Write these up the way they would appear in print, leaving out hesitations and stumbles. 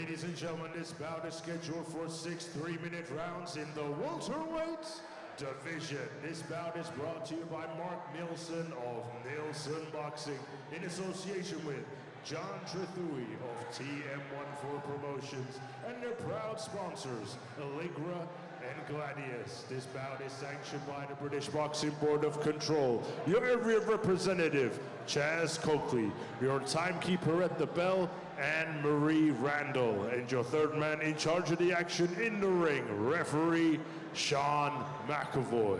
Ladies and gentlemen, this bout is scheduled for 6 3-minute rounds in the welterweight division. This bout is brought to you by Mark Nielsen of Nielsen Boxing in association with John Trethui of TM14 Promotions and their proud sponsors, Allegra and Gladius. This bout is sanctioned by the British Boxing Board of Control. Your area representative, Chaz Coakley, your timekeeper at the bell, Anne Marie Randall, and your third man in charge of the action in the ring, referee Sean McAvoy.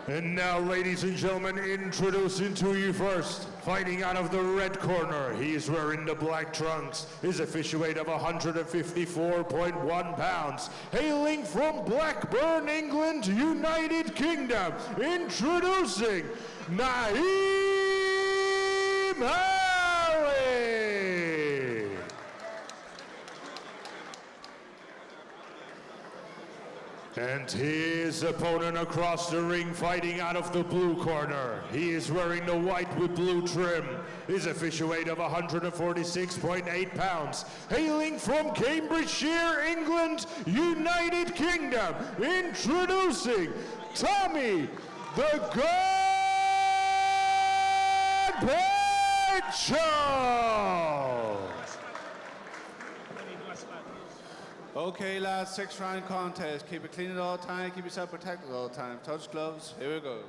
And now, ladies and gentlemen, introducing to you first, fighting out of the red corner, he's wearing the black trunks, his official weight of 154.1 pounds, hailing from Blackburn, England, United Kingdom, introducing Naeem Ali! And his opponent across the ring, fighting out of the blue corner. He is wearing the white with blue trim. His official weight of 146.8 pounds. Hailing from Cambridgeshire, England, United Kingdom. Introducing Tommy the God Petchell! Okay, lads, 6-round contest. Keep it clean at all times, keep yourself protected at all times. Touch gloves, here we go.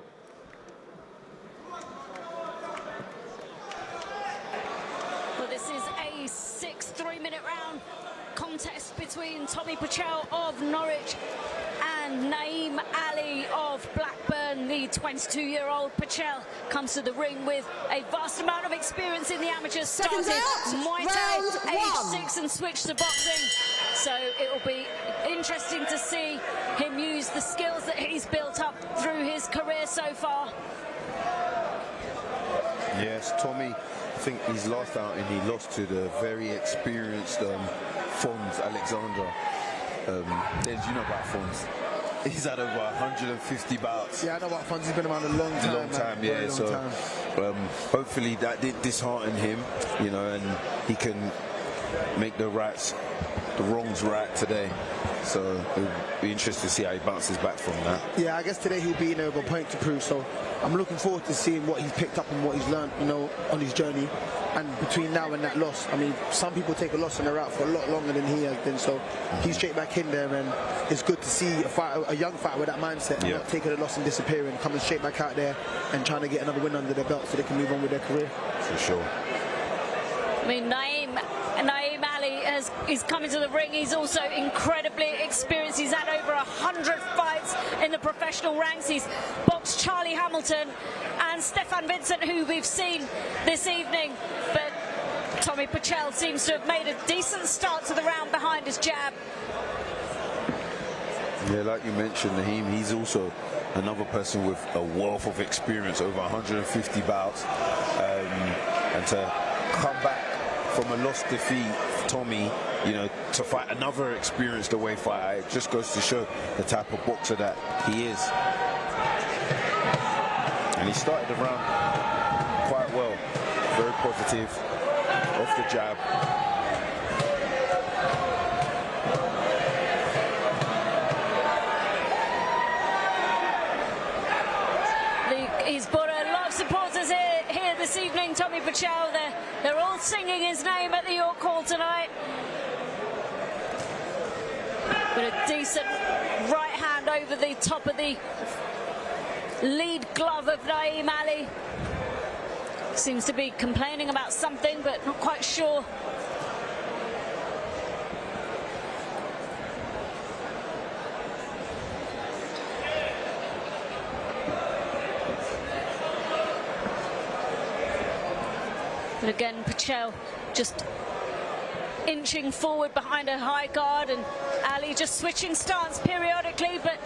Well, this is a 6 3-minute round contest between Tommy Petchell of Norwich and Naeem Ali of Blackburn. The 22-year-old Petchell comes to the ring with a vast amount of experience in the amateurs. Started Muay Thai, age 6, and switched to boxing. So it will be interesting to see him use the skills that he's built up through his career so far. Yes, Tommy, I think his last outing he lost to the very experienced Fons Alexandra. Des, you know about Fons? He's had over 150 bouts. Yeah, I know about Fons. He's been around a long time. Long time, yeah. So hopefully that did dishearten him, you know, and he can make the wrongs right today. So it'll be interesting to see how he bounces back from that. Yeah, I guess today he'll be in there with a point to prove. So I'm looking forward to seeing what he's picked up and what he's learned, you know, on his journey. And between now and that loss, I mean, some people take a loss and they're out for a lot longer than he has been. So he's straight back in there, and it's good to see a young fighter with that mindset, and not taking a loss and disappearing, coming straight back out there and trying to get another win under their belt so they can move on with their career. For sure. I mean, Naeem Ali is coming to the ring. He's also incredibly experienced. He's had over 100 fights in the professional ranks. He's boxed Charlie Hamilton and Stefan Vincent, who we've seen this evening. But Tommy Petchell seems to have made a decent start to the round behind his jab. Yeah, like you mentioned, Naeem, he's also another person with a wealth of experience, over 150 bouts, and to come back from a lost defeat, Tommy, you know, to fight another experienced away fighter, it just goes to show the type of boxer that he is. And he started the round quite well, very positive, off the jab. He's brought a lot of supporters here this evening, Tommy Petchell. They're all singing his name at the York Hall tonight. With a decent right hand over the top of the lead glove of Naeem Ali. Seems to be complaining about something, but not quite sure. But again, Petchell just inching forward behind a high guard, and Ali just switching stance periodically, but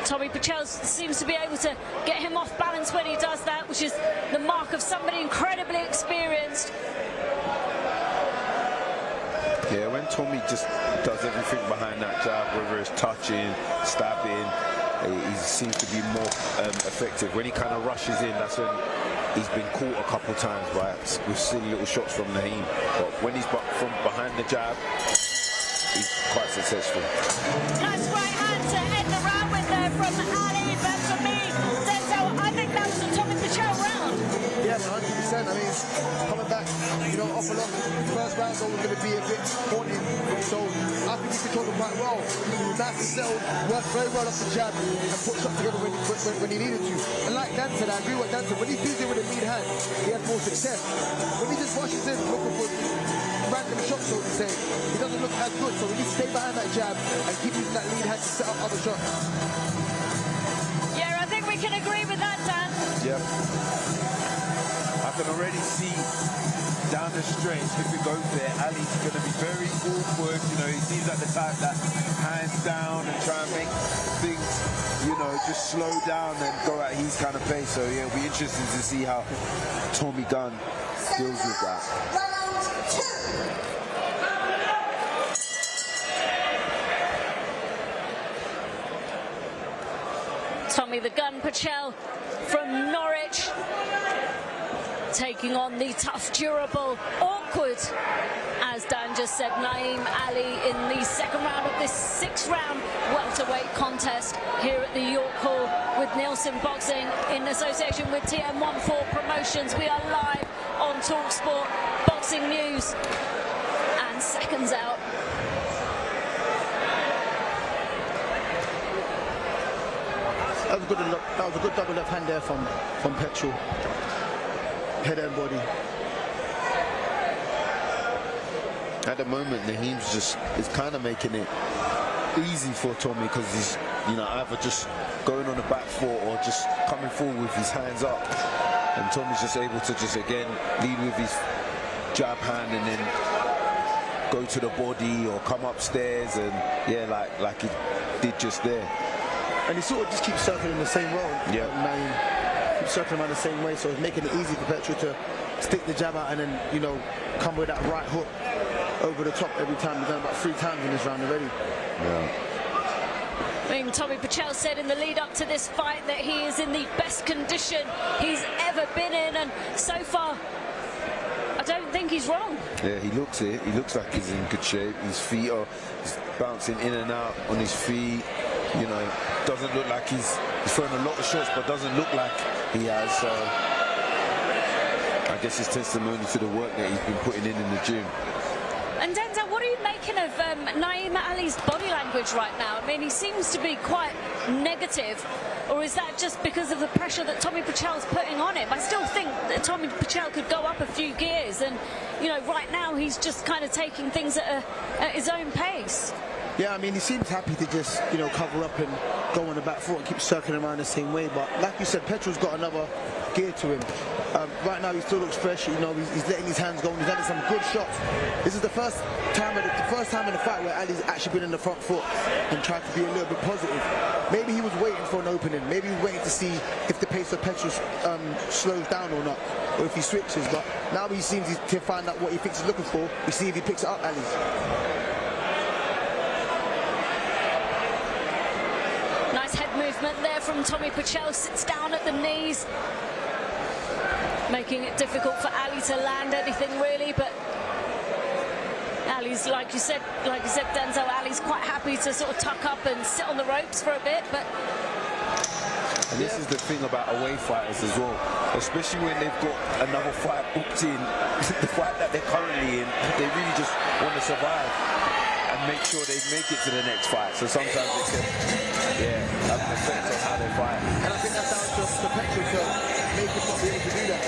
Tommy Petchell seems to be able to get him off balance when he does that, which is the mark of somebody incredibly experienced. Yeah, when Tommy just does everything behind that jab, whether it's touching, stabbing, he seems to be more effective. When he kind of rushes in, that's when he's been caught a couple times with silly little shots from Naeem. But when he's from behind the jab, he's quite successful. Nice right hand to end the round with there from Ali, but for me, Denzel, I think that was a Tommy Petchell round. Yes, 100%. I mean, coming back, off a lot. First round's always going to be a bit haunting. So I think he controlled it quite well. Nice to settle, worked very well off the jab and put stuff together when he needed to. And like Dan said, I agree with Dan said, when he's busy with a lead hand, he has more success. When he just rushes in looking for random shots, so to say, he doesn't look as good. So we need to stay behind that jab and keep using that lead hand to set up other shots. Yeah, I think we can agree with that, Dan. Yep. I can already see down the stretch, if we go there, Ali's going to be very awkward. He seems like the type that hands down and try and make things, just slow down and go at his kind of pace. So yeah, it'll be interesting to see how Tommy Gunn deals with that. Tommy the Gun Petchell from Norwich, taking on the tough, durable, awkward, as Dan just said, Naeem Ali in the second round of this 6-round welterweight contest here at the York Hall with Nielsen Boxing in association with TM14 Promotions. We are live on TalkSport Boxing News, and seconds out. That was a good double left hand there from Petchell. Head and body. At the moment, Naeem's is kind of making it easy for Tommy because he's, either just going on the back foot or just coming forward with his hands up. And Tommy's just able to again lead with his jab hand and then go to the body or come upstairs and like he did just there. And he sort of just keeps circling the same road. Yeah. Keeps circling around the same way, so it's making it easy for Petchell to stick the jab out and then, come with that right hook over the top every time. He's done about 3 times in this round already. Yeah. Tommy Petchell said in the lead up to this fight that he is in the best condition he's ever been in, and so far, I don't think he's wrong. Yeah, he looks it. He looks like he's in good shape. His feet are bouncing in and out on his feet. Doesn't look like he's throwing a lot of shots, but doesn't look like he has. So I guess it's testimony to the work that he's been putting in the gym. And Denzel, what are you making of Naeem Ali's body language right now? I mean, he seems to be quite negative, or is that just because of the pressure that Tommy Petchell's putting on him? I still think that Tommy Petchell could go up a few gears, and right now he's just kind of taking things at his own pace. Yeah, I mean, he seems happy to just, cover up and go on the back foot and keep circling around the same way. But like you said, Petchell's got another gear to him. Right now, he still looks fresh. He's letting his hands go, and he's having some good shots. This is the first time in the fight where Ali's actually been in the front foot and tried to be a little bit positive. Maybe he was waiting for an opening. Maybe he was waiting to see if the pace of Petchell slows down or not, or if he switches. But now he seems to find out what he thinks he's looking for. We see if he picks it up, Ali. There from Tommy Petchell, sits down at the knees, making it difficult for Ali to land anything really, but Ali's, like you said Denzel, Ali's quite happy to sort of tuck up and sit on the ropes for a bit. But and this is the thing about away fighters as well, especially when they've got another fight booked in, the fight that they're currently in, they really just want to survive and make sure they make it to the next fight. So sometimes it can, have an effect on how they fight. And I think that's down to Petchell to make him not be able to do that.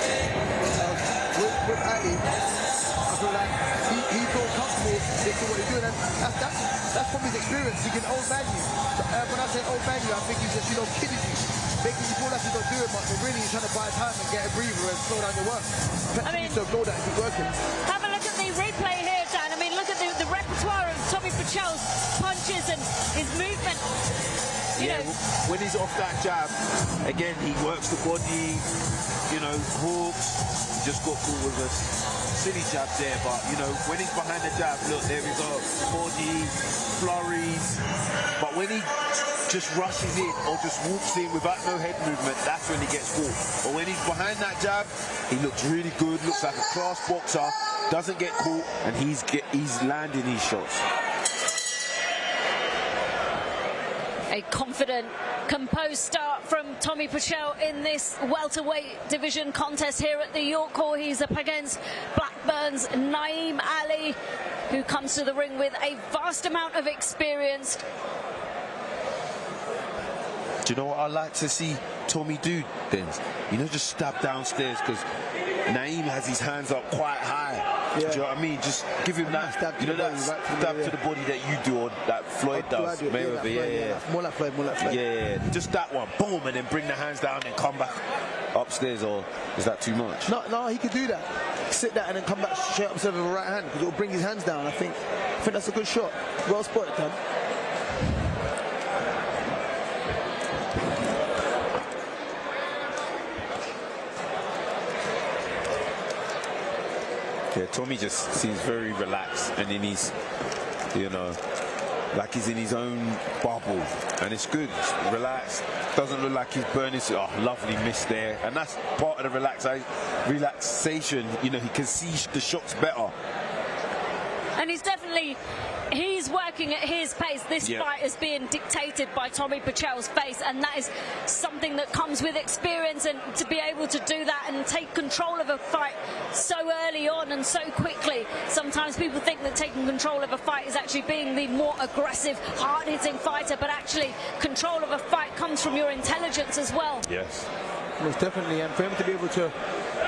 With Ali, I feel like he feels comfortable making what he's doing, and that's from his experience. He can old man you. When I say old man you, I think he's just kidding you, making you feel like he's not doing much, but really he's trying to buy time and get a breather and slow down your work. Petchell needs to ignore that and keep working. Have a look at the replay here, Dan. I mean, look at the repertoire of Tommy Petchell's punches and his movement. When he's off that jab, again, he works the body, hooks. He just got caught with a silly jab there, but, when he's behind the jab, look, there we go, body, flurries. But when he just rushes in or just walks in without no head movement, that's when he gets caught. But when he's behind that jab, he looks really good, looks like a class boxer, doesn't get caught, and he's landing his shots. A confident, composed start from Tommy Petchell in this welterweight division contest here at the York Hall. He's up against Blackburn's Naeem Ali, who comes to the ring with a vast amount of experience. Do you know what I like to see Tommy do, Denz? You know, just stab downstairs, because Naeem has his hands up quite high. Yeah. Do you know what I mean? Just give him that, you know, that stab to the body that you do, or that Floyd does. Mayweather, yeah. More like Floyd. Yeah, just that one, boom, and then bring the hands down and come back upstairs, or is that too much? No, he could do that. Sit that and then come back straight up with a right hand, because it'll bring his hands down. I think that's a good shot. Well spotted, Tom. Yeah, Tommy just seems very relaxed, and in his, you know, like he's in his own bubble, and it's good. It's relaxed, doesn't look like he's burning. Oh, lovely miss there, and that's part of the relaxation. You know, he can see the shots better. And he's working at his pace. This fight is being dictated by Tommy Petchell's pace, and that is something that comes with experience, and to be able to do that and take control of a fight so early on and so quickly. Sometimes people think that taking control of a fight is actually being the more aggressive, hard-hitting fighter, but actually control of a fight comes from your intelligence as well. Yes. Most definitely, and for him to be able to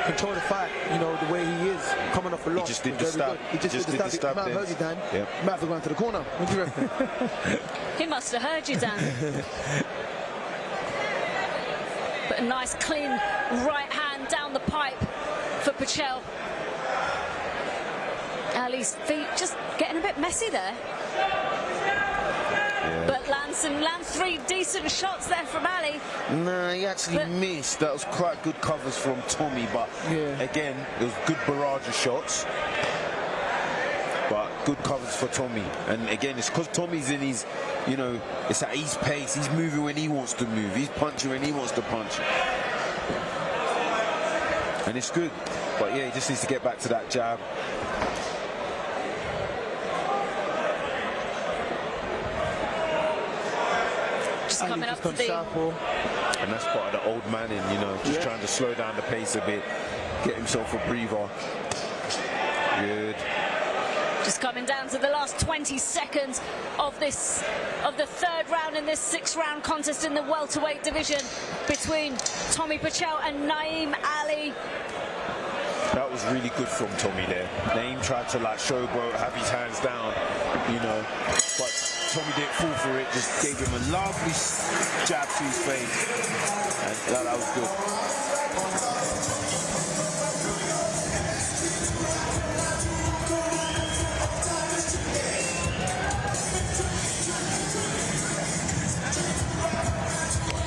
control the fight, you know, the way he is, coming off a loss. He just did the stab. He just did the stab. He might have heard you, Dan. Yep. He might have gone to the corner. What do you reckon? He must have heard you, Dan. But a nice, clean right hand down the pipe for Petchell. Ali's feet just getting a bit messy there. But lands 3 decent shots there from Ali. Nah, he actually missed. That was quite good covers from Tommy, but again, it was good barrage of shots. But good covers for Tommy. And again, it's because Tommy's in his, you know, it's at his pace. He's moving when he wants to move. He's punching when he wants to punch. And it's good. But yeah, he just needs to get back to that jab. Coming up to the... And that's part of the old man in, you know, just trying to slow down the pace a bit, get himself a breather. Good. Just coming down to the last 20 seconds of the third round in this 6-round contest in the welterweight division between Tommy Petchell and Naeem Ali. That was really good from Tommy there. Naeem tried to like showboat, have his hands down, you know, but Tommy didn't fall for it, just gave him a lovely jab to his face, and that was good.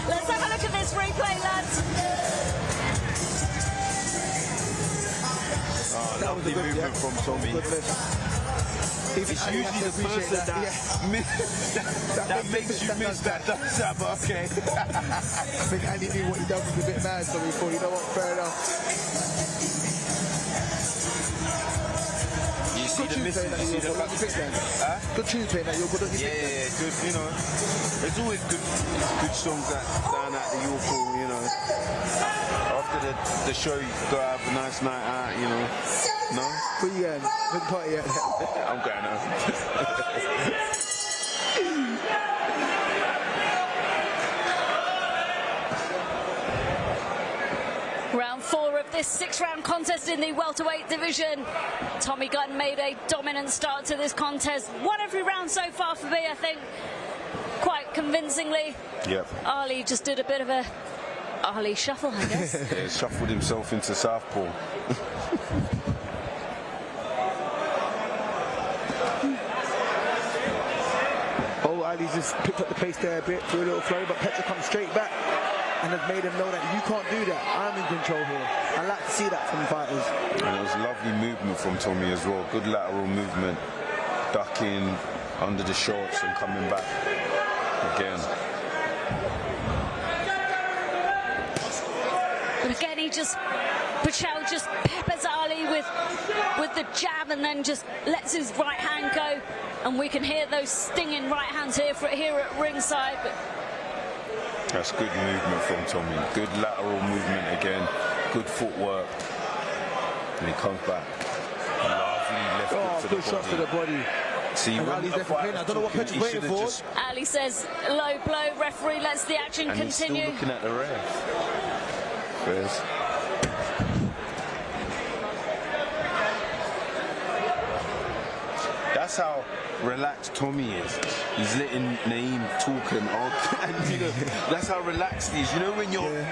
Let's have a look at this replay, lads. Oh, lovely movement from Tommy. It's usually the person that makes you miss that jab, okay. I think Andy knew what he done was a bit mad, so we thought, you know what, fair enough. You see the misses, you see the Good tune playing that, you're good on your pick. Yeah, good, you know. There's always good songs down at the York Hall, you know. After the show, you go have a nice night out, you know. No? Where you going? Big party yet? I'm going out. Round 4 of this 6-round contest in the welterweight division. Tommy Gunn made a dominant start to this contest. Won every round so far for me, I think, quite convincingly. Yep. Ali just did a bit of a Ali shuffle, I guess. Yeah, shuffled himself into southpaw. Ali's just picked up the pace there a bit, threw a little flurry, but Petchell comes straight back and has made him know that you can't do that. I'm in control here. I like to see that from fighters. And it was lovely movement from Tommy as well. Good lateral movement, ducking under the shorts and coming back again. But again, Petchell just peppers Ali with the jab and then just lets his right hand go. And we can hear those stinging right hands here at ringside. But that's good movement from Tommy. Good lateral movement again. Good footwork. And he comes back. Lovely left hook to the body. Shots to the body. See, and Ali's definitely I don't know what Petchell's waiting for. Ali says low blow. Referee lets the action and continue. He's still looking at the ref. There's that's how relaxed Tommy is. He's letting Naeem talk and you know, that's how relaxed he is. You know when you're,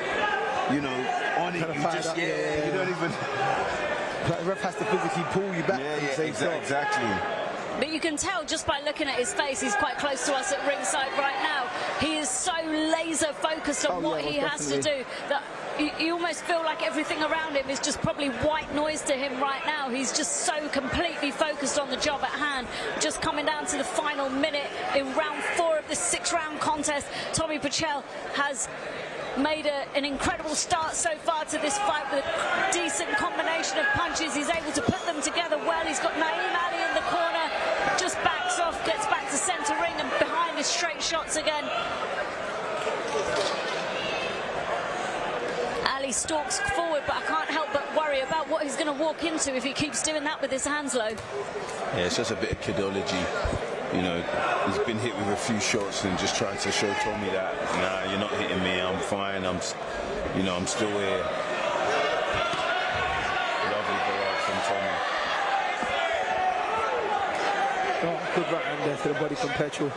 you know, on it, you just, you don't even. Like the ref has to physically pull you back. Exactly. But you can tell just by looking at his face, he's quite close to us at ringside right now. He is so laser focused on what he has to do that you almost feel like everything around him is just probably white noise to him right now. He's just so completely focused on the job at hand. Just coming down to the final minute in round 4 of this 6-round contest. Tommy Petchell has made an incredible start so far to this fight with a decent combination of punches. He's able to put them together well. He's got Naeem Ali in the corner, just backs off, gets back to centre ring and behind his straight shots again. Ali stalks forward, but I can't help but worry about what he's going to walk into if he keeps doing that with his hands low. Yeah, it's just a bit of kidology. You know, he's been hit with a few shots and just trying to show Tommy that, nah, you're not hitting me, I'm fine, I'm still here. Lovely barrage from Tommy. Oh, good right hand there to the body from Petchell.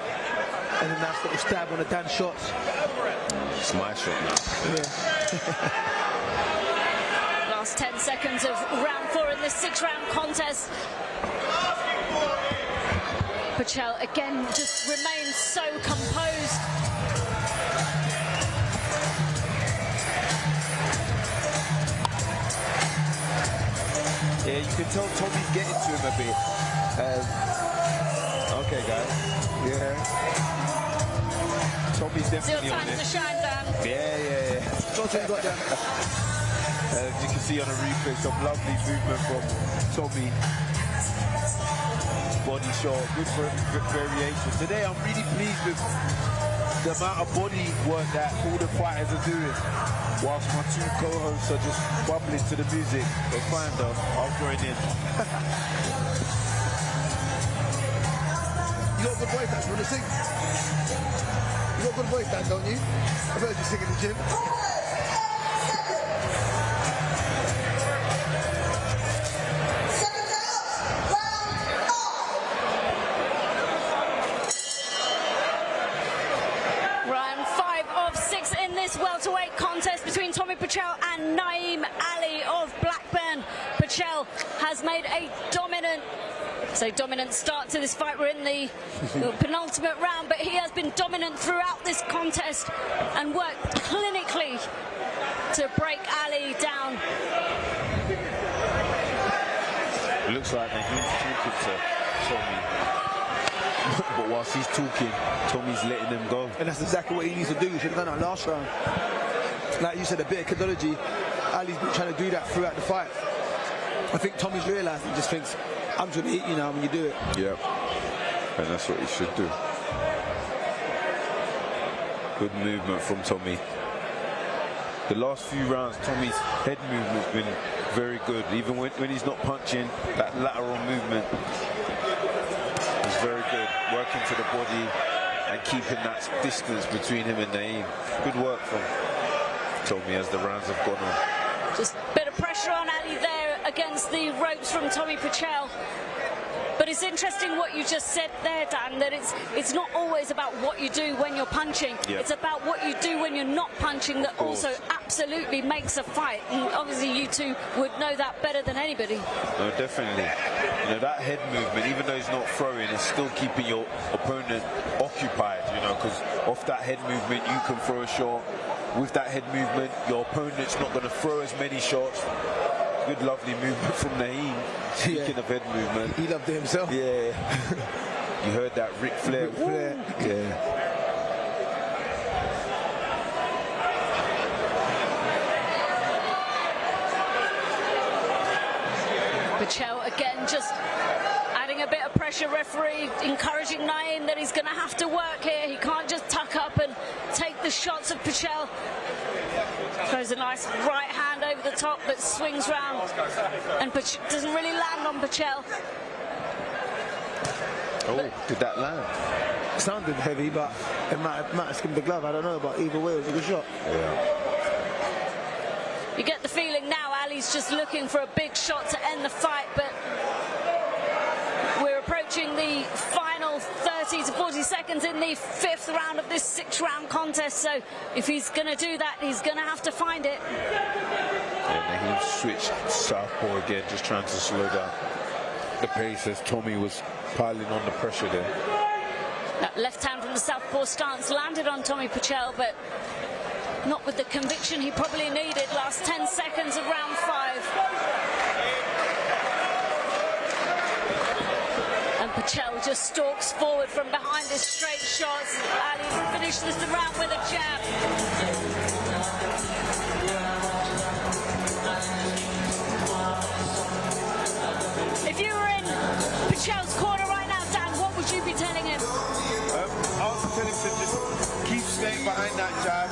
And then that little stab on the Dan shots. It's my shot now. Yeah. Last 10 seconds of round 4 in this 6-round contest. Petchell again just remains so composed. Yeah, you can tell Tommy's getting to him a bit. Okay, guys. Yeah. Tommy's definitely on Still time it. to shine, Dan. Yeah. Shots he got down. As you can see on a replay, some lovely movement from Tommy. Body shot, good variation. Today I'm really pleased with the amount of body work that all the fighters are doing, whilst my 2 co-hosts are just bubbling to the music. But fine though, I'll join in. You got a good voice, Dan. You want to sing? You got a good voice, Dan, don't you? I've heard you sing in the gym. Welterweight contest between Tommy Petchell and Naeem Ali of Blackburn. Petchell has made a dominant start to this fight. We're in the penultimate round, but he has been dominant throughout this contest and worked clinically to break Ali down. It looks like Naeem's talking to Tommy. But whilst he's talking, Tommy's letting him go. And that's exactly what he needs to do. He should have done that last round. Like you said, a bit of kidology. Ali's been trying to do that throughout the fight. I think Tommy's realised, he just thinks, I'm going to hit you now when you do it. Yeah, and that's what he should do. Good movement from Tommy. The last few rounds, Tommy's head movement's been very good. Even when he's not punching, that lateral movement is very good. Working to the body and keeping that distance between him and Naeem. Good work from Tommy as the rounds have gone on. Just a bit of pressure on Ali there against the ropes from Tommy Petchell. But it's interesting what you just said there, Dan, that it's not always about what you do when you're punching. Yep. It's about what you do when you're not punching that also absolutely makes a fight. And obviously you two would know that better than anybody. No, definitely. You know, that head movement, even though he's not throwing, is still keeping your opponent occupied, you know, because off that head movement, you can throw a shot. With that head movement, your opponent's not going to throw as many shots. Good, lovely movement from Naeem. Speaking of head movement. He loved it himself. Yeah. You heard that Ric Flair. Ric Flair. Yeah. Petchell again just adding a bit of pressure. Referee encouraging Naeem that he's going to have to work here. He can't just tuck up and take the shots of Petchell. Throws a nice right hand over the top but swings round and doesn't really land on Petchell. Oh, did that land? It sounded heavy, but it might have skimmed the glove. I don't know, but either way, it was a good shot. Yeah. You get the feeling now Ali's just looking for a big shot to end the fight, but we're approaching the final 30 to 40 seconds in the 5th round of this 6-round contest, so if he's going to do that, he's going to have to find it. And he switched southpaw again, just trying to slow down the pace as Tommy was piling on the pressure there. That left hand from the southpaw stance landed on Tommy Petchell, but not with the conviction he probably needed. Last 10 seconds of round 5. And Petchell just stalks forward from behind his straight shots. Ali finishes the round with a jab. If you were in Petchell's corner right now, Dan, what would you be telling him? I was telling him to just keep staying behind that jab.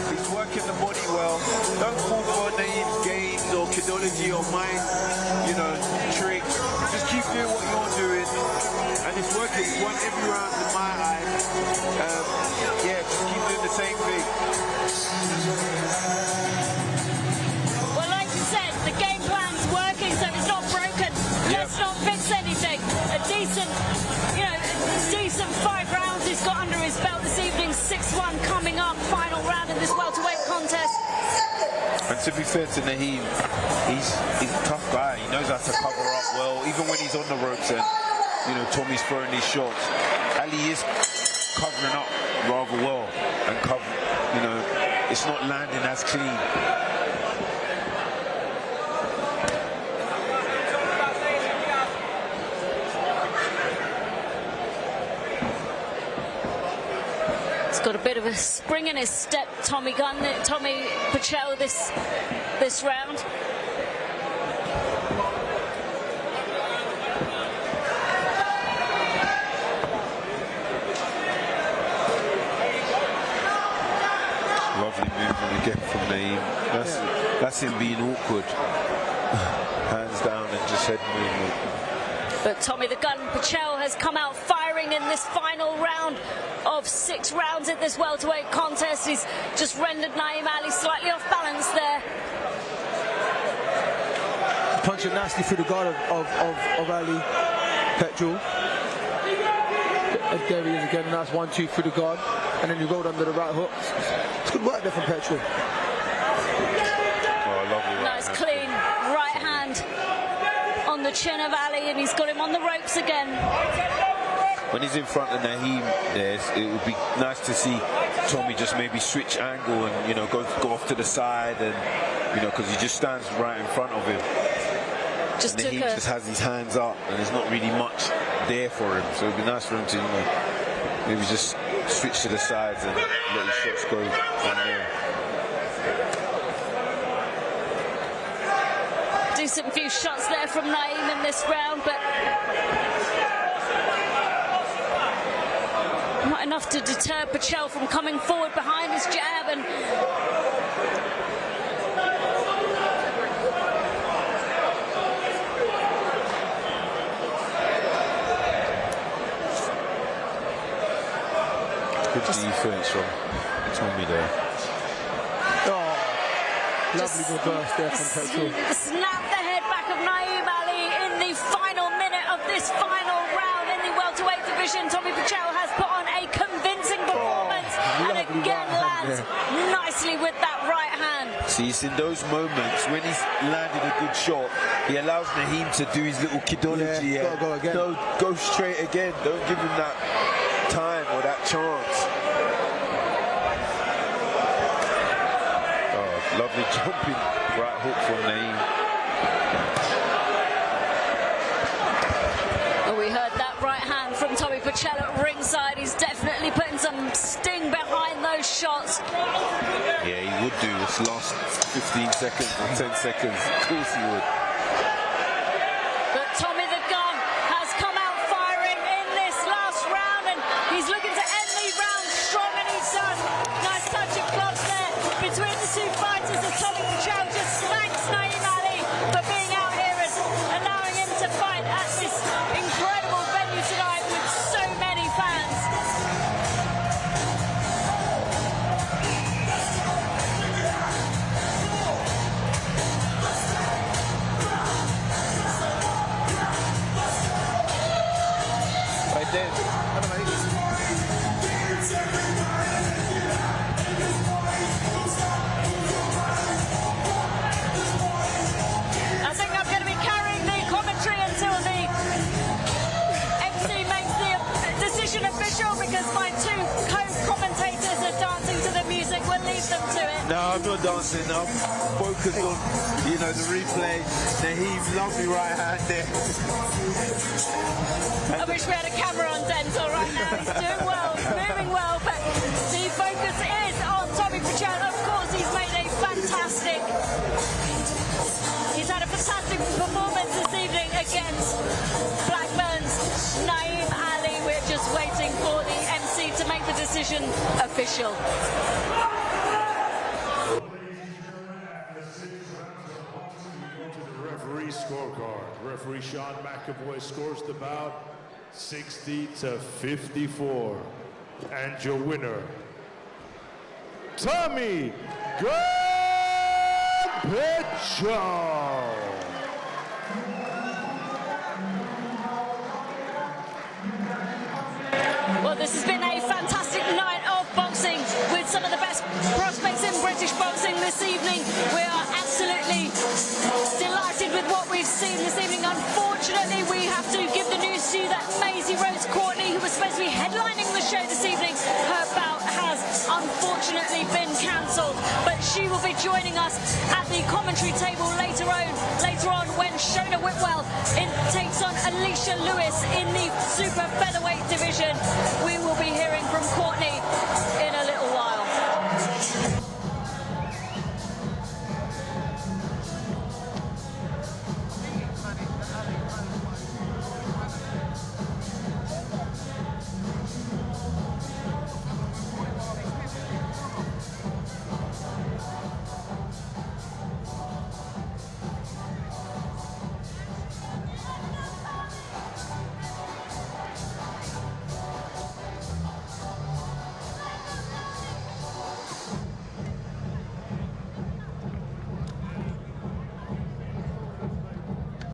He's working the body well. Don't fall for Naeem's games or kidology or mind, tricks. Just keep doing what you're doing. And it's working. He's won every round in my eye. Just keep doing the same thing. Well, like you said, the game plan's working, so it's not broken. Let's not fix anything. A decent 5 rounds he's got under his belt this evening. 6-1 coming up, final round in this welterweight contest. And to be fair to Naeem, he's a tough guy. He knows how to cover up well, even when he's on the ropes and Tommy's throwing these shots. Ali is covering up rather well and it's not landing as clean. Got a bit of a spring in his step, Tommy Petchell this round. Lovely movement again from Naeem. That's him being awkward. Hands down and just head movement. But Tommy the Gun Petchell has come out firing in this final round of 6 rounds in this welterweight contest. He's just rendered Naeem Ali slightly off balance there. Punching nicely through the guard of Ali Petchell. And there he is again, nice 1-2 through the guard. And then you rolled under the right hook. It's good work there from Petchell. Oh, lovely. Nice clean right hand on the chin of Ali, and he's got him on the ropes again. When he's in front of Naeem, it would be nice to see Tommy just maybe switch angle and go off to the side, and because he just stands right in front of him. Naeem just has his hands up, and there's not really much there for him. So it'd be nice for him to maybe just switch to the sides and let his shots go from there. Decent few shots there from Naeem in this round, but not enough to deter Petchell from coming forward behind his jab. And good defense from Tommy there. Lovely reverse there from Petchell. Snap the head back of Naeem Ali in the final minute of this final round in the welterweight division. Tommy Petchell has put on a convincing performance and again lands nicely with that right hand. See, it's in those moments when he's landed a good shot, he allows Naeem to do his little kidology. Gotta go again. No, go straight again. Don't give him that time or that chance. Lovely jumping right hook from Naeem. Well, we heard that right hand from Tommy Petchell at ringside. He's definitely putting some sting behind those shots. Yeah, he would do this last 15 seconds or 10 seconds. Of course he would. saying? I don't know. I think I'm going to be carrying the commentary until the MC makes the decision official, because my two co-commentators are dancing to the music. We'll leave them to it. No, I'm not dancing. I'm focused on, you know, the replay. Naeem's lovely right hand there. I wish we had a camera on Denzel right now. He's doing well, moving well, but the focus is on Tommy Petchell. Of course, he's had a fantastic performance this evening against Blackburn's Naeem Ali. We're just waiting for the MC to make the decision official. Referee scorecard. Referee Sean McAvoy scores the bout 60-54. And your winner, Tommy Petchell. Well, this has been a fantastic night of boxing with some of the best prospects in British boxing this evening. We are absolutely delighted with what we've seen this evening. Unfortunately, we have to give the news to you that Maisie Rose Courtney, who was supposed to be headlining the show this evening, her bout has unfortunately been cancelled. But she will be joining us at the commentary table later on when Shona Whitwell takes on Alicia Lewis in the super featherweight division. We will be hearing from Courtney